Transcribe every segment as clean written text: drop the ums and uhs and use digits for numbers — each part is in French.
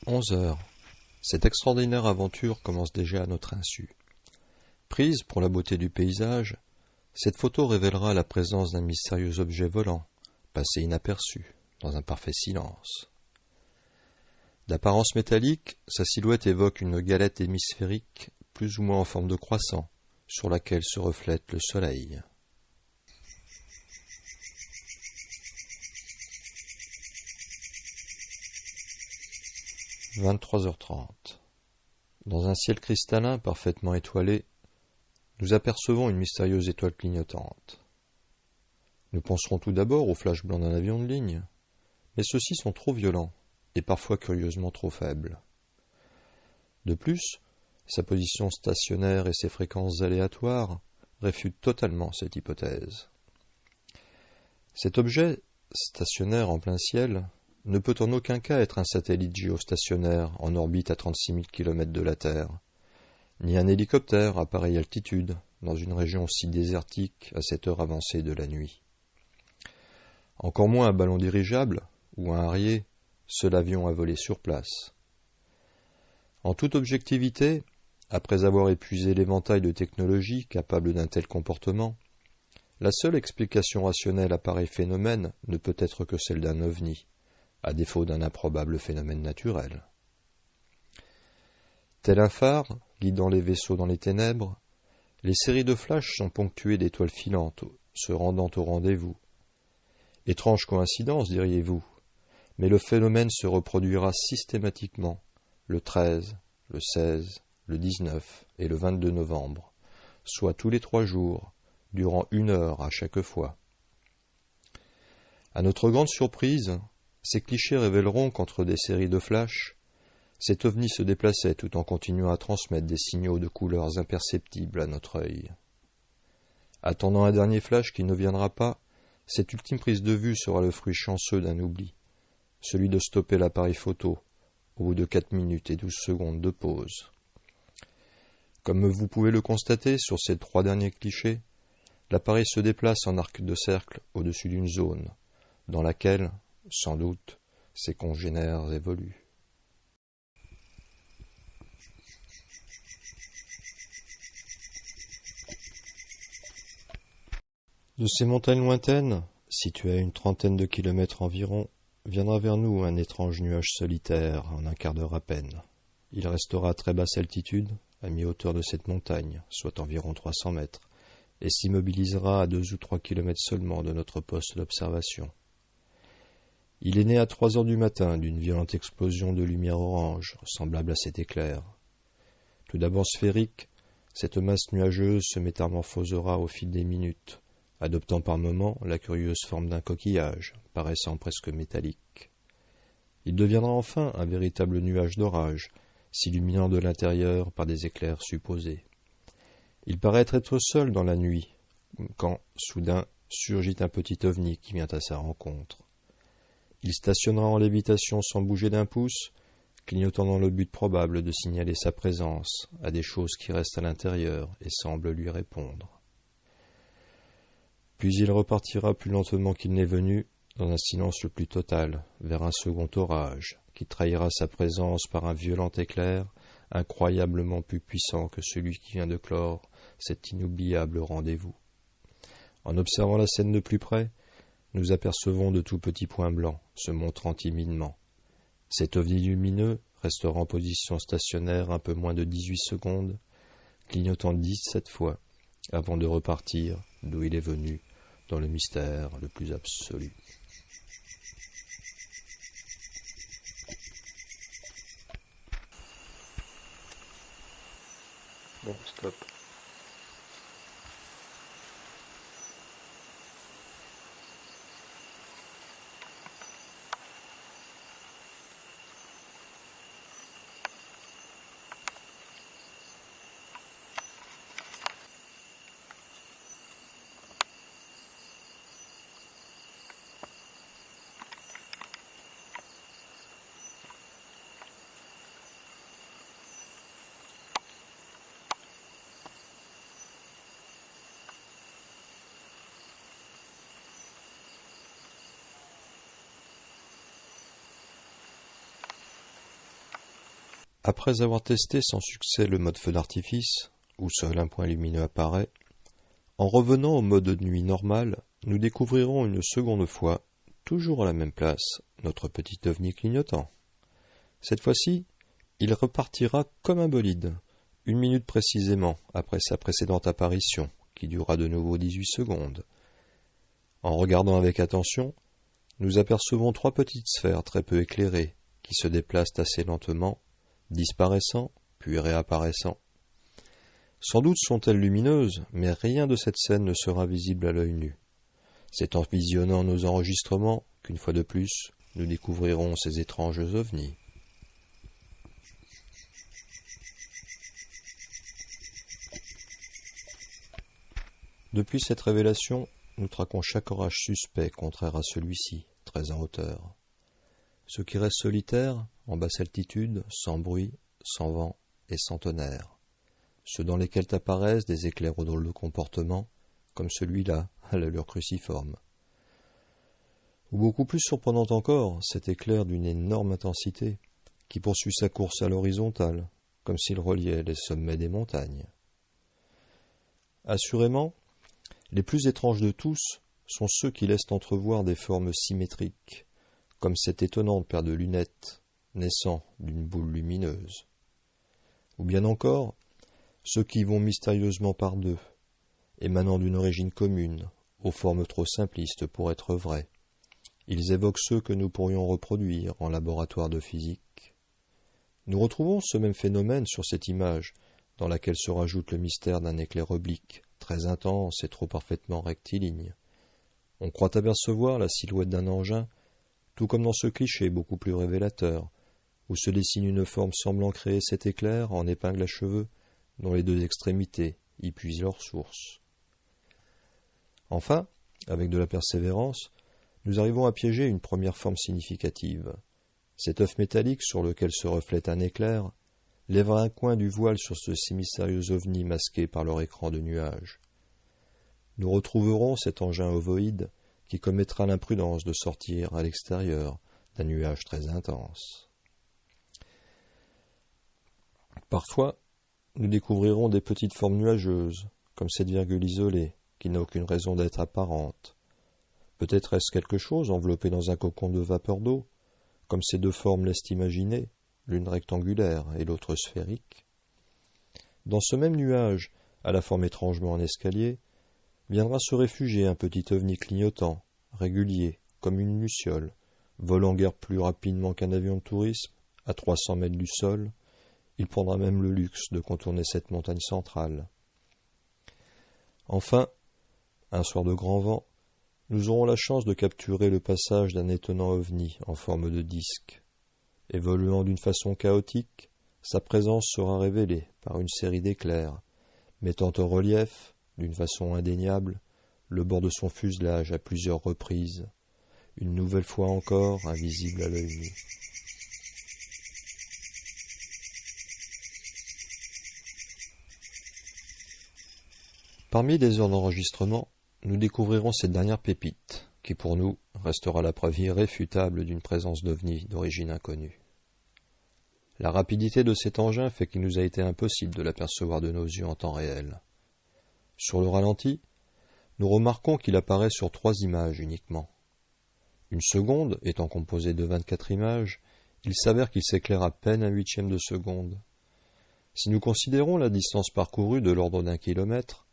11 heures. Cette extraordinaire aventure commence déjà à notre insu. Prise pour la beauté du paysage, cette photo révélera la présence d'un mystérieux objet volant, passé inaperçu, dans un parfait silence. D'apparence métallique, sa silhouette évoque une galette hémisphérique, plus ou moins en forme de croissant, sur laquelle se reflète le soleil. « 23h30. Dans un ciel cristallin parfaitement étoilé, nous apercevons une mystérieuse étoile clignotante. Nous penserons tout d'abord au flash blanc d'un avion de ligne, mais ceux-ci sont trop violents et parfois curieusement trop faibles. De plus, sa position stationnaire et ses fréquences aléatoires réfutent totalement cette hypothèse. Cet objet, stationnaire en plein ciel, ne peut en aucun cas être un satellite géostationnaire en orbite à 36 000 km de la Terre, ni un hélicoptère à pareille altitude, dans une région si désertique à cette heure avancée de la nuit. Encore moins un ballon dirigeable, ou un Harrier, seul avion à voler sur place. En toute objectivité, après avoir épuisé l'éventail de technologies capables d'un tel comportement, la seule explication rationnelle à pareil phénomène ne peut être que celle d'un ovni, à défaut d'un improbable phénomène naturel. Tel un phare, guidant les vaisseaux dans les ténèbres, les séries de flashs sont ponctuées d'étoiles filantes, se rendant au rendez-vous. Étrange coïncidence, diriez-vous, mais le phénomène se reproduira systématiquement le 13, le 16, le 19 et le 22 novembre, soit tous les 3 jours, durant 1 heure à chaque fois. À notre grande surprise, ces clichés révéleront qu'entre des séries de flashs, cet ovni se déplaçait tout en continuant à transmettre des signaux de couleurs imperceptibles à notre œil. Attendant un dernier flash qui ne viendra pas, cette ultime prise de vue sera le fruit chanceux d'un oubli, celui de stopper l'appareil photo au bout de 4 minutes et 12 secondes de pause. Comme vous pouvez le constater sur ces 3 derniers clichés, l'appareil se déplace en arc de cercle au-dessus d'une zone, dans laquelle, sans doute, ses congénères évoluent. De ces montagnes lointaines, situées à une trentaine de kilomètres environ, viendra vers nous un étrange nuage solitaire en un quart d'heure à peine. Il restera à très basse altitude, à mi-hauteur de cette montagne, soit environ 300 mètres, et s'immobilisera à 2 ou 3 kilomètres seulement de notre poste d'observation. Il est né à 3 heures du matin d'une violente explosion de lumière orange, semblable à cet éclair. Tout d'abord sphérique, cette masse nuageuse se métamorphosera au fil des minutes, adoptant par moments la curieuse forme d'un coquillage, paraissant presque métallique. Il deviendra enfin un véritable nuage d'orage, s'illuminant de l'intérieur par des éclairs supposés. Il paraît être seul dans la nuit, quand, soudain, surgit un petit ovni qui vient à sa rencontre. Il stationnera en lévitation sans bouger d'un pouce, clignotant dans le but probable de signaler sa présence à des choses qui restent à l'intérieur et semblent lui répondre. Puis il repartira plus lentement qu'il n'est venu, dans un silence le plus total, vers un second orage, qui trahira sa présence par un violent éclair, incroyablement plus puissant que celui qui vient de clore cet inoubliable rendez-vous. En observant la scène de plus près, nous apercevons de tout petits points blancs se montrant timidement. Cet ovni lumineux restera en position stationnaire un peu moins de 18 secondes, clignotant 17 fois, avant de repartir d'où il est venu, dans le mystère le plus absolu. Bon, stop. Après avoir testé sans succès le mode feu d'artifice, où seul un point lumineux apparaît, en revenant au mode de nuit normal, nous découvrirons une seconde fois, toujours à la même place, notre petit ovni clignotant. Cette fois-ci, il repartira comme un bolide, 1 minute précisément après sa précédente apparition, qui dura de nouveau 18 secondes. En regardant avec attention, nous apercevons 3 petites sphères très peu éclairées, qui se déplacent assez lentement, disparaissant, puis réapparaissant. Sans doute sont-elles lumineuses, mais rien de cette scène ne sera visible à l'œil nu. C'est en visionnant nos enregistrements qu'une fois de plus, nous découvrirons ces étranges ovnis. Depuis cette révélation, nous traquons chaque orage suspect contraire à celui-ci, très en hauteur. Ceux qui restent solitaires, en basse altitude, sans bruit, sans vent et sans tonnerre. Ceux dans lesquels apparaissent des éclairs aux drôles de comportement, comme celui-là, à l'allure cruciforme. Ou beaucoup plus surprenant encore, cet éclair d'une énorme intensité, qui poursuit sa course à l'horizontale, comme s'il reliait les sommets des montagnes. Assurément, les plus étranges de tous sont ceux qui laissent entrevoir des formes symétriques, comme cette étonnante paire de lunettes naissant d'une boule lumineuse. Ou bien encore, ceux qui vont mystérieusement par deux, émanant d'une origine commune, aux formes trop simplistes pour être vraies. Ils évoquent ceux que nous pourrions reproduire en laboratoire de physique. Nous retrouvons ce même phénomène sur cette image, dans laquelle se rajoute le mystère d'un éclair oblique, très intense et trop parfaitement rectiligne. On croit apercevoir la silhouette d'un engin, tout comme dans ce cliché beaucoup plus révélateur, où se dessine une forme semblant créer cet éclair en épingle à cheveux, dont les 2 extrémités y puisent leur source. Enfin, avec de la persévérance, nous arrivons à piéger une première forme significative. Cet œuf métallique sur lequel se reflète un éclair lèvera un coin du voile sur ce si mystérieux ovni masqué par leur écran de nuages. Nous retrouverons cet engin ovoïde qui commettra l'imprudence de sortir à l'extérieur d'un nuage très intense. Parfois, nous découvrirons des petites formes nuageuses, comme cette virgule isolée, qui n'a aucune raison d'être apparente. Peut-être est-ce quelque chose enveloppé dans un cocon de vapeur d'eau, comme ces 2 formes laissent imaginer, l'une rectangulaire et l'autre sphérique. Dans ce même nuage, à la forme étrangement en escalier, viendra se réfugier un petit ovni clignotant, régulier, comme une luciole, volant guère plus rapidement qu'un avion de tourisme, à 300 mètres du sol. Il prendra même le luxe de contourner cette montagne centrale. Enfin, un soir de grand vent, nous aurons la chance de capturer le passage d'un étonnant ovni en forme de disque. Évoluant d'une façon chaotique, sa présence sera révélée par une série d'éclairs, mettant en relief, d'une façon indéniable, le bord de son fuselage à plusieurs reprises, une nouvelle fois encore invisible à l'œil nu. Parmi les heures d'enregistrement, nous découvrirons cette dernière pépite, qui pour nous restera la preuve irréfutable d'une présence d'ovni d'origine inconnue. La rapidité de cet engin fait qu'il nous a été impossible de l'apercevoir de nos yeux en temps réel. Sur le ralenti, nous remarquons qu'il apparaît sur 3 images uniquement. Une seconde étant composée de 24 images, il s'avère qu'il s'éclaire à peine 1/8 de seconde. Si nous considérons la distance parcourue de l'ordre d'1 kilomètre,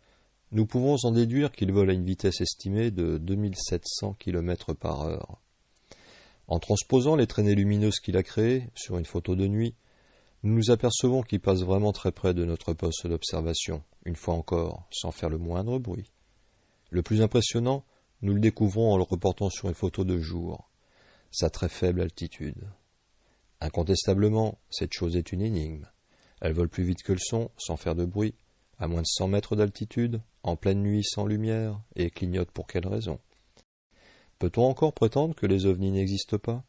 nous pouvons en déduire qu'il vole à une vitesse estimée de 2700 km par heure. En transposant les traînées lumineuses qu'il a créées sur une photo de nuit, nous nous apercevons qu'il passe vraiment très près de notre poste d'observation, une fois encore, sans faire le moindre bruit. Le plus impressionnant, nous le découvrons en le reportant sur une photo de jour, sa très faible altitude. Incontestablement, cette chose est une énigme. Elle vole plus vite que le son, sans faire de bruit, à moins de 100 mètres d'altitude, en pleine nuit sans lumière, et clignote pour quelle raison? Peut-on encore prétendre que les ovnis n'existent pas?